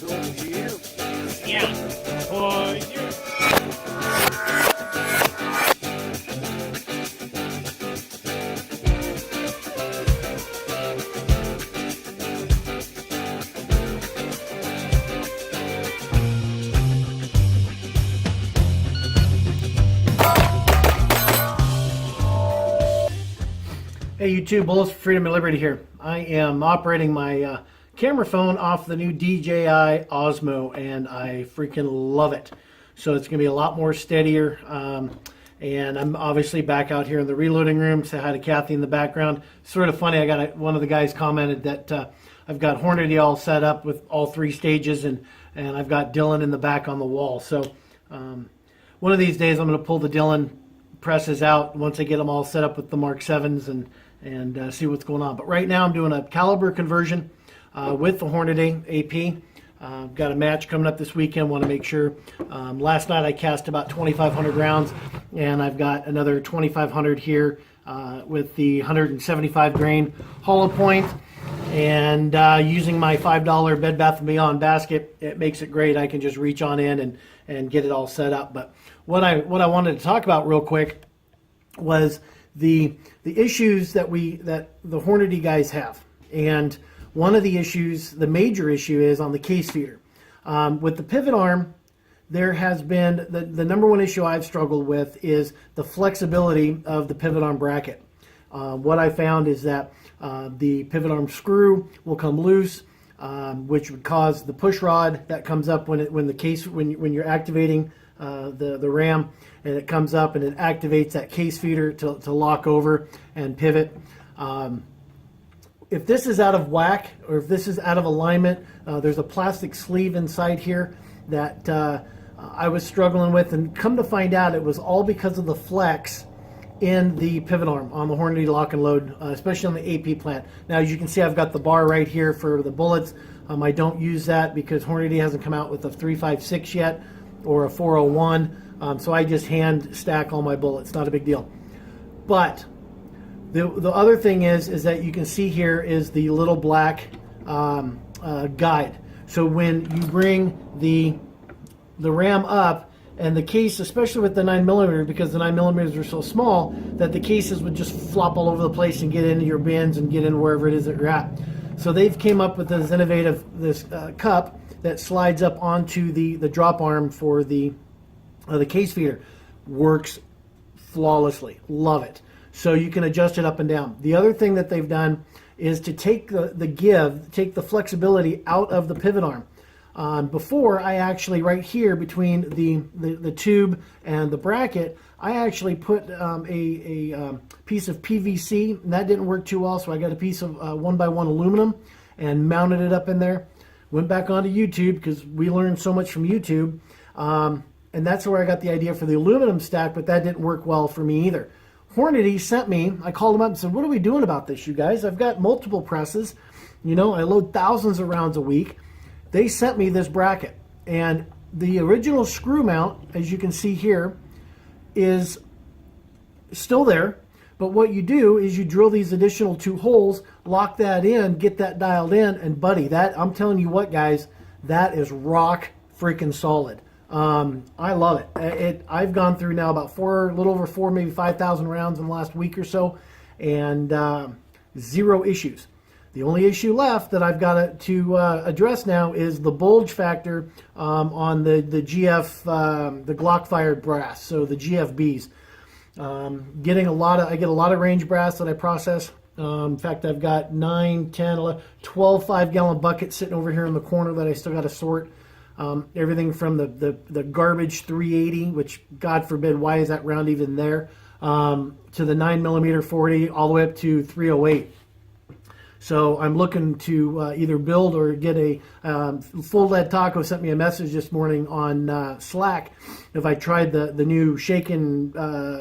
Yeah. For you. Hey YouTube, Bullets for Freedom and Liberty here. I am operating my camera phone off the new DJI Osmo, and I freaking love it. So it's going to be a lot more steadier. And I'm obviously back out here in the reloading room. Say hi to Kathy in the background. Sort of funny, one of the guys commented that I've got Hornady all set up with all 3 stages, and I've got Dylan in the back on the wall. So one of these days I'm going to pull the Dylan presses out once I get them all set up with the Mark 7s and see what's going on. But right now I'm doing a caliber conversion with the Hornady AP. Got a match coming up this weekend. Want to make sure. Last night I cast about 2,500 rounds, and I've got another 2,500 here with the 175 grain hollow point. And using my $5 Bed Bath & Beyond basket, it makes it great. I can just reach on in and get it all set up. But what I wanted to talk about real quick was the issues that the Hornady guys have. And one of the issues, the major issue, is on the case feeder. With the pivot arm, there has been the number one issue I've struggled with is the flexibility of the pivot arm bracket. What I found is that the pivot arm screw will come loose, which would cause the push rod that comes up when you're activating the RAM, and it comes up and it activates that case feeder to lock over and pivot. If this is out of whack, or if this is out of alignment, there's a plastic sleeve inside here that I was struggling with, and come to find out it was all because of the flex in the pivot arm on the Hornady lock and load, especially on the AP plant. Now, as you can see, I've got the bar right here for the bullets. I don't use that because Hornady hasn't come out with a 356 yet or a 401, so I just hand stack all my bullets. Not a big deal. But the other thing is that you can see here is the little black guide. So when you bring the RAM up, and the case, especially with the 9mm, because the 9mm are so small that the cases would just flop all over the place and get into your bins and get in wherever it is that you're at. So they've came up with this innovative cup that slides up onto the drop arm for the case feeder. Works flawlessly. Love it. So you can adjust it up and down. The other thing that they've done is to take take the flexibility out of the pivot arm. Before, I actually, right here between the tube and the bracket, I actually put a piece of PVC, and that didn't work too well, so I got a piece of 1x1 aluminum and mounted it up in there. Went back onto YouTube, because we learned so much from YouTube, and that's where I got the idea for the aluminum stack, but that didn't work well for me either. Hornady sent me, I called them up and said, what are we doing about this, you guys? I've got multiple presses. You know, I load thousands of rounds a week. They sent me this bracket, and the original screw mount, as you can see here, is still there. But what you do is you drill these additional 2 holes, lock that in, get that dialed in, and buddy, that, I'm telling you what, guys, that is rock freaking solid. I love it. I've gone through now about a little over 4, maybe 5,000 rounds in the last week or so, and 0 issues. The only issue left that I've got to address now is the bulge factor on the GF, the Glock fired brass, so the GFBs. I get a lot of range brass that I process. In fact, I've got 9, 10, 11, 12 5-gallon buckets sitting over here in the corner that I still got to sort. Everything from the garbage 380, which God forbid, why is that round even there, to the 9mm 40, all the way up to 308. So I'm looking to either build or get a Full Lead Taco sent me a message this morning on Slack if I tried the new Shaken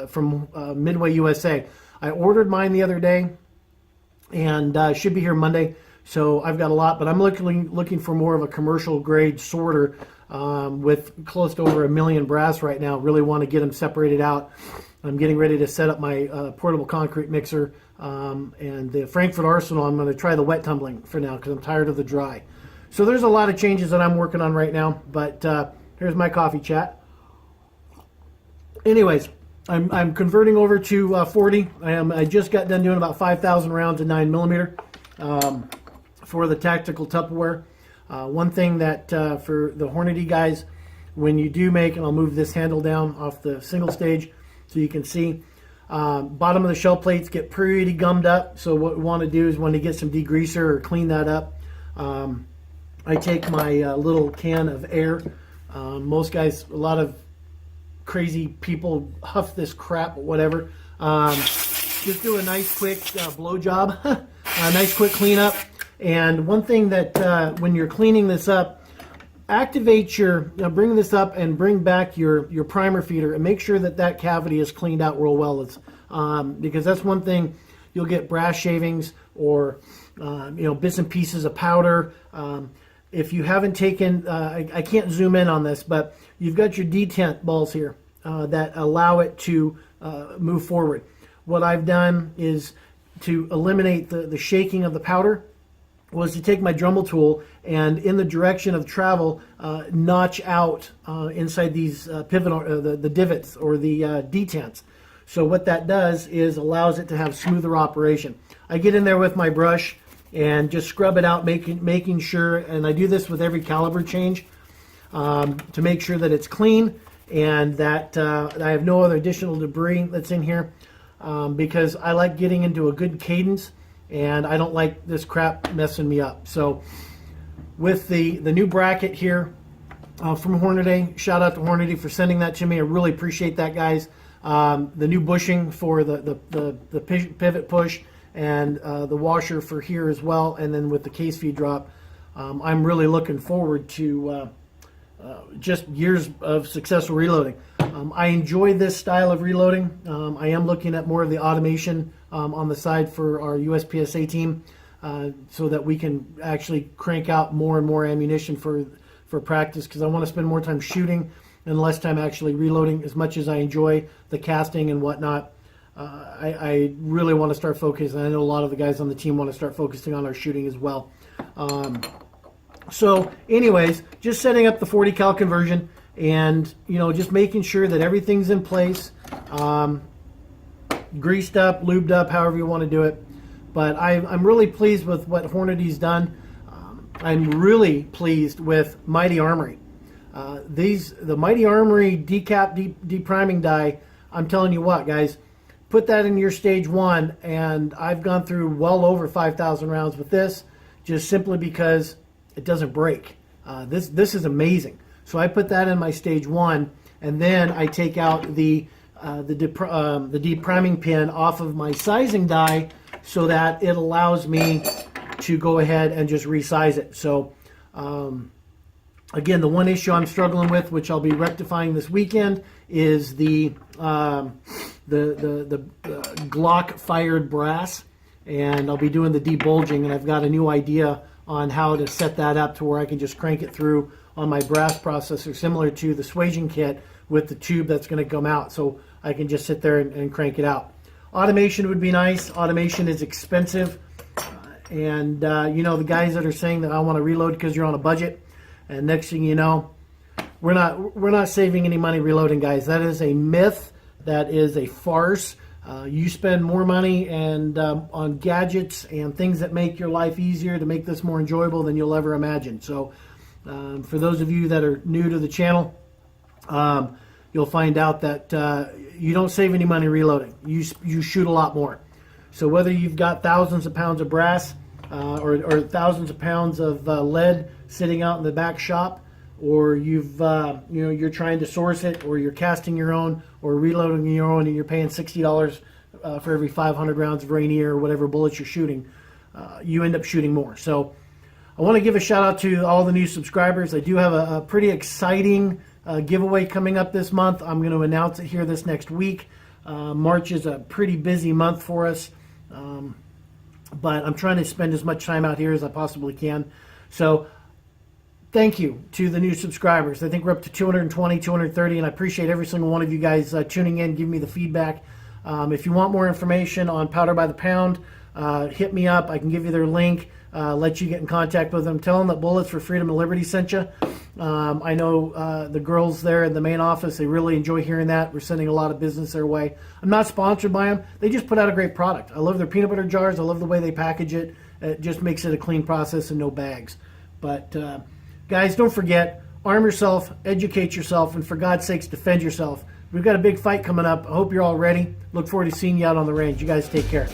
from Midway USA. I ordered mine the other day, and should be here Monday. So I've got a lot, but I'm looking for more of a commercial grade sorter with close to over 1 million brass right now. Really want to get them separated out. I'm getting ready to set up my portable concrete mixer, and the Frankfurt Arsenal. I'm going to try the wet tumbling for now because I'm tired of the dry. So there's a lot of changes that I'm working on right now, but here's my coffee chat. Anyways, I'm converting over to 40. I just got done doing about 5,000 rounds of 9mm for the tactical Tupperware. One thing that for the Hornady guys, when you do make, and I'll move this handle down off the single stage so you can see, bottom of the shell plates get pretty gummed up. So what we want to do is when you get some degreaser or clean that up, I take my little can of air. Most guys, a lot of crazy people huff this crap or whatever. Just do a nice quick blow job, a nice quick cleanup. And one thing that when you're cleaning this up, activate your, bring this up and bring back your primer feeder and make sure that that cavity is cleaned out real well. It's, because that's one thing, you'll get brass shavings or bits and pieces of powder. If you haven't taken, I can't zoom in on this, but you've got your detent balls here that allow it to move forward. What I've done is to eliminate the shaking of the powder was to take my Dremel tool and in the direction of travel notch out inside these pivot the divots or the detents. So what that does is allows it to have smoother operation. I get in there with my brush and just scrub it out, making sure, and I do this with every caliber change to make sure that it's clean and that I have no other additional debris that's in here because I like getting into a good cadence and I don't like this crap messing me up. So with the new bracket here from Hornady, shout out to Hornady for sending that to me. I really appreciate that, guys. The new bushing for the pivot push and the washer for here as well, and then with the case feed drop, I'm really looking forward to just years of successful reloading. I enjoy this style of reloading. I am looking at more of the automation on the side for our USPSA team so that we can actually crank out more and more ammunition for practice, because I want to spend more time shooting and less time actually reloading. As much as I enjoy the casting and whatnot, I really want to start focusing. I know a lot of the guys on the team want to start focusing on our shooting as well. So anyways, just setting up the 40 cal conversion and just making sure that everything's in place, greased up, lubed up, however you want to do it. But I'm really pleased with what Hornady's done. I'm really pleased with Mighty Armory. The Mighty Armory depriming die, I'm telling you what, guys, put that in your stage 1, and I've gone through well over 5,000 rounds with this, just simply because it doesn't break. This is amazing. So I put that in my stage 1, and then I take out the depriming pin off of my sizing die so that it allows me to go ahead and just resize it. So again, the one issue I'm struggling with, which I'll be rectifying this weekend, is the Glock fired brass, and I'll be doing the debulging, and I've got a new idea on how to set that up to where I can just crank it through on my brass processor, similar to the Swaging kit with the tube that's going to come out, so I can just sit there and crank it out. Automation would be nice. Automation is expensive, and the guys that are saying that I want to reload because you're on a budget, and next thing you know, we're not saving any money reloading, guys. That is a myth. That is a farce. You spend more money and on gadgets and things that make your life easier to make this more enjoyable than you'll ever imagine. So for those of you that are new to the channel, you'll find out that you don't save any money reloading. You shoot a lot more. So whether you've got thousands of pounds of brass or thousands of pounds of lead sitting out in the back shop, or you're trying to source it, or you're casting your own, or reloading your own, and you're paying $60 for every 500 rounds of Rainier or whatever bullets you're shooting, you end up shooting more. So I want to give a shout out to all the new subscribers. I do have a pretty exciting giveaway coming up this month. I'm going to announce it here this next week. March is a pretty busy month for us, but I'm trying to spend as much time out here as I possibly can. So thank you to the new subscribers. I think we're up to 220, 230, and I appreciate every single one of you guys tuning in, giving me the feedback. If you want more information on powder by the pound, hit me up. I can give you their link, let you get in contact with them. Tell them that Bullets for Freedom and Liberty sent you. I know the girls there in the main office, they really enjoy hearing that. We're sending a lot of business their way. I'm not sponsored by them. They just put out a great product. I love their peanut butter jars. I love the way they package it. It just makes it a clean process and no bags. But guys, don't forget, arm yourself, educate yourself, and for God's sakes, defend yourself. We've got a big fight coming up. I hope you're all ready. Look forward to seeing you out on the range. You guys take care.